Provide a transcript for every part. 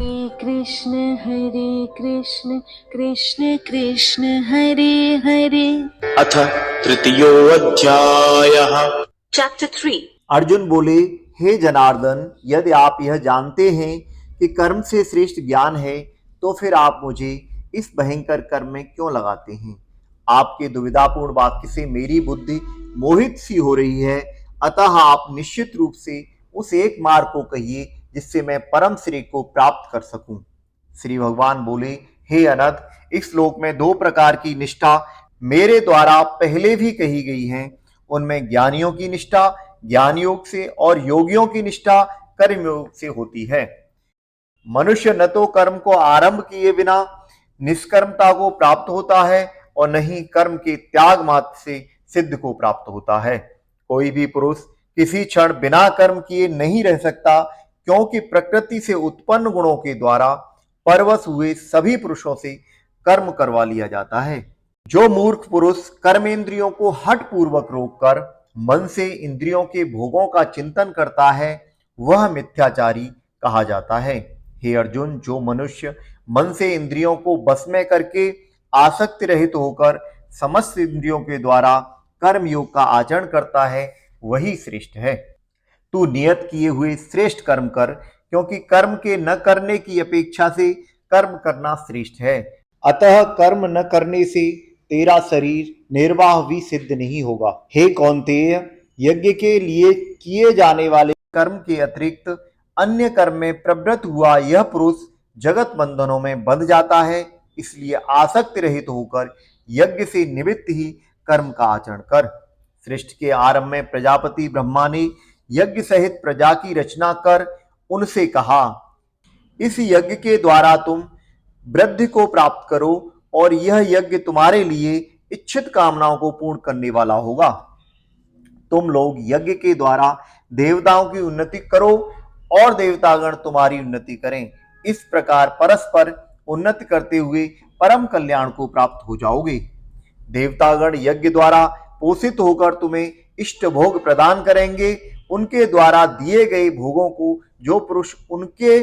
हरे कृष्ण कृष्ण कृष्ण हरे हरे। अथ तृतीयोऽध्यायः। चैप्टर 3। अर्जुन बोले, हे जनार्दन, यदि आप यह जानते हैं कि कर्म से श्रेष्ठ ज्ञान है, तो फिर आप मुझे इस भयंकर कर्म में क्यों लगाते हैं? आपके दुविधापूर्ण वाक्य से मेरी बुद्धि मोहित सी हो रही है, अतः आप निश्चित रूप से उस एक मार्ग को कहिए जिससे मैं परम श्रेय को प्राप्त कर सकूं। श्री भगवान बोले, हे अनंत, इस श्लोक में दो प्रकार की निष्ठा मेरे द्वारा पहले भी कही गई हैं। उनमें ज्ञानियों की निष्ठा ज्ञान योग से और योगियों की निष्ठा कर्म योग से होती है। मनुष्य न तो कर्म को आरंभ किए बिना निष्कर्मता को प्राप्त होता है और न ही कर्म के त्याग मात्र से सिद्ध को प्राप्त होता है। कोई भी पुरुष किसी क्षण बिना कर्म किए नहीं रह सकता, क्योंकि प्रकृति से उत्पन्न गुणों के द्वारा परवश हुए सभी पुरुषों से कर्म करवा लिया जाता है। जो मूर्ख पुरुष कर्मेंद्रियों को हठ पूर्वक रोककर मन से इंद्रियों के भोगों का चिंतन करता है, वह मिथ्याचारी कहा जाता है। हे अर्जुन, जो मनुष्य मन से इंद्रियों को बस में करके आसक्ति रहित होकर समस्त इंद्रियों के द्वारा कर्म योग का आचरण करता है, वही श्रेष्ठ है। तू नियत किए हुए श्रेष्ठ कर्म कर, क्योंकि कर्म के न करने की अपेक्षा से कर्म करना श्रेष्ठ है। अतः कर्म न करने से तेरा शरीर निर्वाह भी सिद्ध नहीं होगा। हे कौन्तेय, यज्ञ के लिए किए जाने वाले कर्म के अतिरिक्त अन्य कर्म में प्रवृत्त हुआ यह पुरुष जगत बंधनों में बंध जाता है। इसलिए आसक्ति रहित होकर यज्ञ से निवृत्त ही कर्म का आचरण कर। सृष्टि के आरंभ में प्रजापति ब्रह्मा ने यज्ञ सहित प्रजा की रचना कर उनसे कहा, इस यज्ञ के द्वारा तुम वृद्धि को प्राप्त करो और यह यज्ञ तुम्हारे लिए इच्छित कामनाओं को पूर्ण करने वाला होगा। तुम लोग यज्ञ के द्वारा देवताओं की उन्नति करो और देवतागण तुम्हारी उन्नति करें। इस प्रकार परस्पर उन्नति करते हुए परम कल्याण को प्राप्त हो जाओगे। देवतागण यज्ञ द्वारा पोषित होकर तुम्हें इष्ट भोग प्रदान करेंगे। उनके द्वारा दिए गए भोगों को जो पुरुष उनके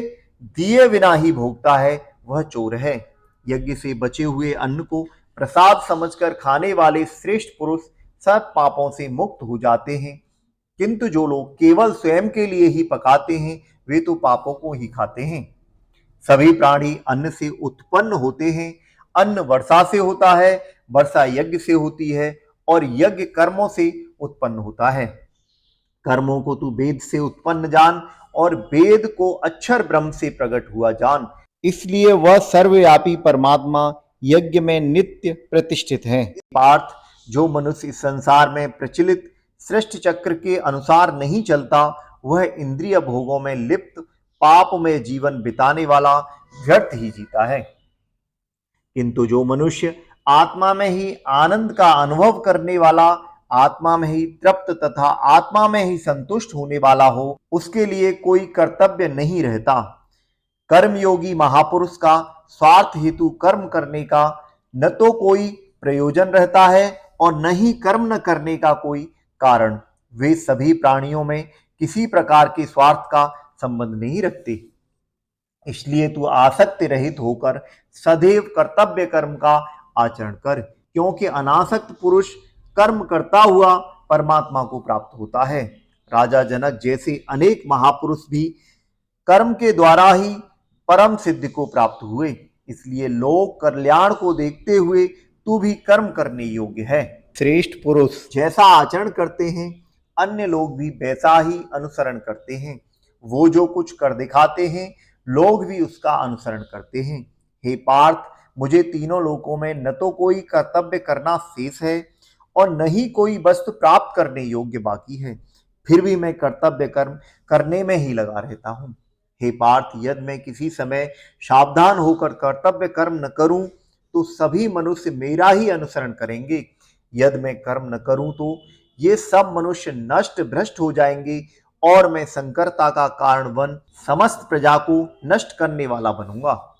दिए बिना ही भोगता है, वह चोर है। यज्ञ से बचे हुए अन्न को प्रसाद समझकर खाने वाले श्रेष्ठ पुरुष सब पापों से मुक्त हो जाते हैं, किंतु जो लोग केवल स्वयं के लिए ही पकाते हैं, वे तो पापों को ही खाते हैं। सभी प्राणी अन्न से उत्पन्न होते हैं। अन्न वर्षा से होता है, वर्षा यज्ञ से होती है और यज्ञ कर्मों से उत्पन्न होता है। कर्मों को तू वेद से उत्पन्न जान और वेद को अक्षर ब्रह्म से प्रकट हुआ जान। इसलिए वह सर्वव्यापी परमात्मा यज्ञ में नित्य प्रतिष्ठित है। पार्थ, जो मनुष्य इस संसार में प्रचलित सृष्टि चक्र के अनुसार नहीं चलता, वह इंद्रिय भोगों में लिप्त पाप में जीवन बिताने वाला व्यर्थ ही जीता है। किंतु जो मनुष्य आत्मा में ही आनंद का अनुभव करने वाला, आत्मा में ही तृप्त तथा आत्मा में ही संतुष्ट होने वाला हो, उसके लिए कोई कर्तव्य नहीं रहता। कर्मयोगी महापुरुष का स्वार्थ हेतु कर्म करने का न तो कोई प्रयोजन रहता है और न ही कर्म न करने का कोई कारण। वे सभी प्राणियों में किसी प्रकार के स्वार्थ का संबंध नहीं रखते। इसलिए तू आसक्ति रहित होकर सदैव कर्तव्य कर्म का आचरण कर, क्योंकि अनासक्त पुरुष कर्म करता हुआ परमात्मा को प्राप्त होता है। राजा जनक जैसे अनेक महापुरुष भी कर्म के द्वारा ही परम सिद्धि को प्राप्त हुए। इसलिए लोक कल्याण को देखते हुए तू भी कर्म करने योग्य है। श्रेष्ठ पुरुष जैसा आचरण करते हैं, अन्य लोग भी वैसा ही अनुसरण करते हैं। वो जो कुछ कर दिखाते हैं, लोग भी उसका अनुसरण करते हैं। हे पार्थ, मुझे तीनों लोकों में न तो कोई कर्तव्य करना शेष है और न ही कोई वस्तु प्राप्त करने योग्य बाकी है, फिर भी मैं कर्तव्य कर्म करने में ही लगा रहता हूँ। हे पार्थ, यदि मैं किसी समय सावधान होकर कर्तव्य कर्म न करूं, तो सभी मनुष्य मेरा ही अनुसरण करेंगे। यदि मैं कर्म न करूं, तो ये सब मनुष्य नष्ट भ्रष्ट हो जाएंगे और मैं संकरता का कारण बन समस्त प्रजा को नष्ट करने वाला बनूंगा।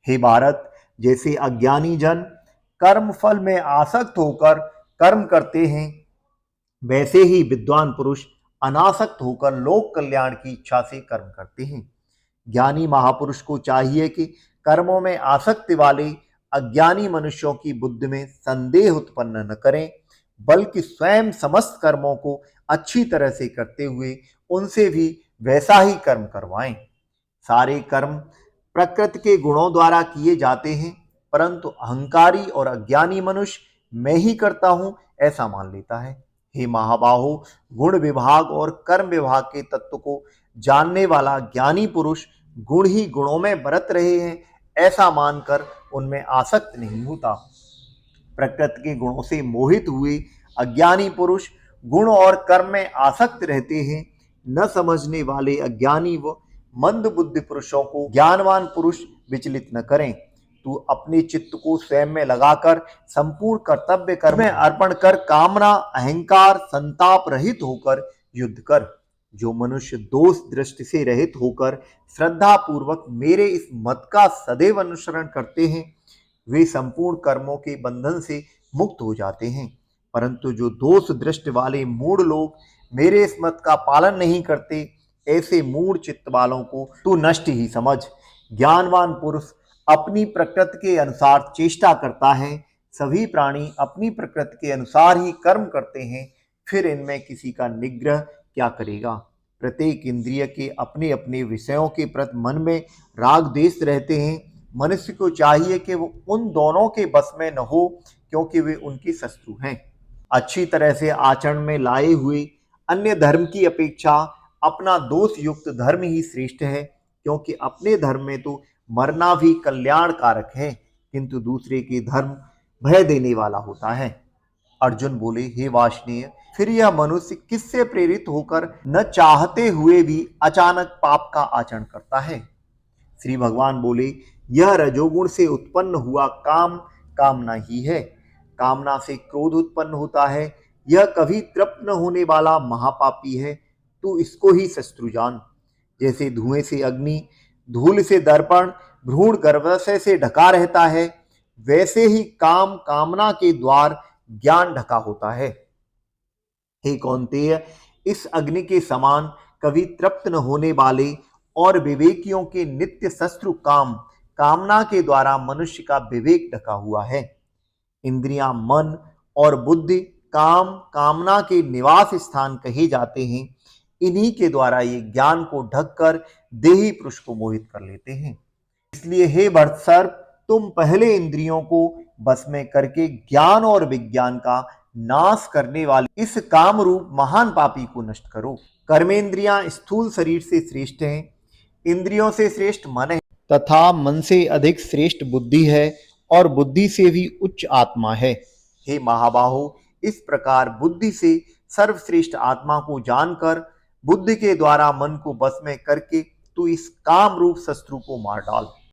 हे भारत, जैसे अज्ञानी जन कर्म फल में आसक्त होकर कर्म करते हैं, वैसे ही विद्वान पुरुष अनासक्त होकर लोक कल्याण की इच्छा से कर्म करते हैं। ज्ञानी महापुरुष को चाहिए कि कर्मों में आसक्ति वाले अज्ञानी मनुष्यों की बुद्धि में संदेह उत्पन्न न करें, बल्कि स्वयं समस्त कर्मों को अच्छी तरह से करते हुए उनसे भी वैसा ही कर्म करवाएं। सारे कर्म प्रकृति के गुणों द्वारा किए जाते हैं, परंतु अहंकारी और अज्ञानी मनुष्य मैं ही करता हूं ऐसा मान लेता है। हे महाबाहो, गुण विभाग और कर्म विभाग के तत्व को जानने वाला ज्ञानी पुरुष गुण ही गुणों में बरत रहे हैं ऐसा मानकर उनमें आसक्त नहीं होता। प्रकृति के गुणों से मोहित हुए अज्ञानी पुरुष गुण और कर्म में आसक्त रहते हैं। न समझने वाले अज्ञानी व मंद बुद्धि पुरुषों को ज्ञानवान पुरुष विचलित न करें। तू अपने चित्त को स्वयं में लगाकर संपूर्ण कर्तव्य कर्म में अर्पण कर कामना अहंकार संताप रहित होकर युद्ध कर। जो मनुष्य दोष दृष्टि से रहित होकर श्रद्धा पूर्वक मेरे इस मत का सदैव अनुसरण करते हैं, वे संपूर्ण कर्मों के बंधन से मुक्त हो जाते हैं। परंतु जो दोष दृष्टि वाले मूढ़ लोग मेरे इस मत का पालन नहीं करते, ऐसे मूढ़ चित्त वालों को तू नष्ट ही समझ। ज्ञानवान पुरुष अपनी प्रकृति के अनुसार चेष्टा करता है। सभी प्राणी अपनी प्रकृति के अनुसार ही कर्म करते हैं, फिर इनमें किसी का निग्रह क्या करेगा। प्रत्येक इंद्रिय के अपने अपने विषयों के प्रति मन में राग द्वेष रहते हैं। मनुष्य को चाहिए कि वो उन दोनों के बस में न हो, क्योंकि वे उनके शत्रु हैं। अच्छी तरह से आचरण में लाए हुए अन्य धर्म की अपेक्षा अपना दोष युक्त धर्म ही श्रेष्ठ है, क्योंकि अपने धर्म में तो मरना भी कल्याण कारक है, किंतु दूसरे के धर्म भय देने वाला होता है। अर्जुन बोले, हे वाष्णेय, फिर यह मनुष्य किससे प्रेरित होकर न चाहते हुए भी अचानक पाप का आचरण करता है। श्री भगवान बोले, यह रजोगुण से उत्पन्न हुआ काम कामना ही है। कामना से क्रोध उत्पन्न होता है। यह कभी तृप्त न होने वाला महापापी है। तू इसको ही शत्रु जान। जैसे धुएं से अग्नि, धूल से दर्पण, भ्रूण गर्भाशय से ढका रहता है, वैसे ही काम कामना के द्वार ज्ञान ढका होता है। हे कौन्तेय, इस अग्नि के समान कभी तृप्त न होने वाले और विवेकियों के नित्य शत्रु काम कामना के द्वारा मनुष्य का विवेक ढका हुआ है। इंद्रियां, मन और बुद्धि काम कामना के निवास स्थान कहे जाते हैं। इन्हीं के द्वारा ये ज्ञान को ढककर देही पुरुष को मोहित कर लेते हैं। इसलिए हे भरतसर्प, तुम पहले इंद्रियों को बस में करके ज्ञान और विज्ञान का नाश करने वाले इस काम रूप महान पापी को नष्ट करो। कर्मेंद्रियां स्थूल शरीर से श्रेष्ठ हैं, इंद्रियों से श्रेष्ठ मन है, तथा मन से अधिक श्रेष्ठ बुद्धि है, और बुद्धि से भी उच्च आत्मा है। हे महाबाहो, इस प्रकार बुद्धि से सर्वश्रेष्ठ आत्मा को जानकर बुद्धि के द्वारा मन को बस में करके तू इस काम रूप शत्रु को मार डाल।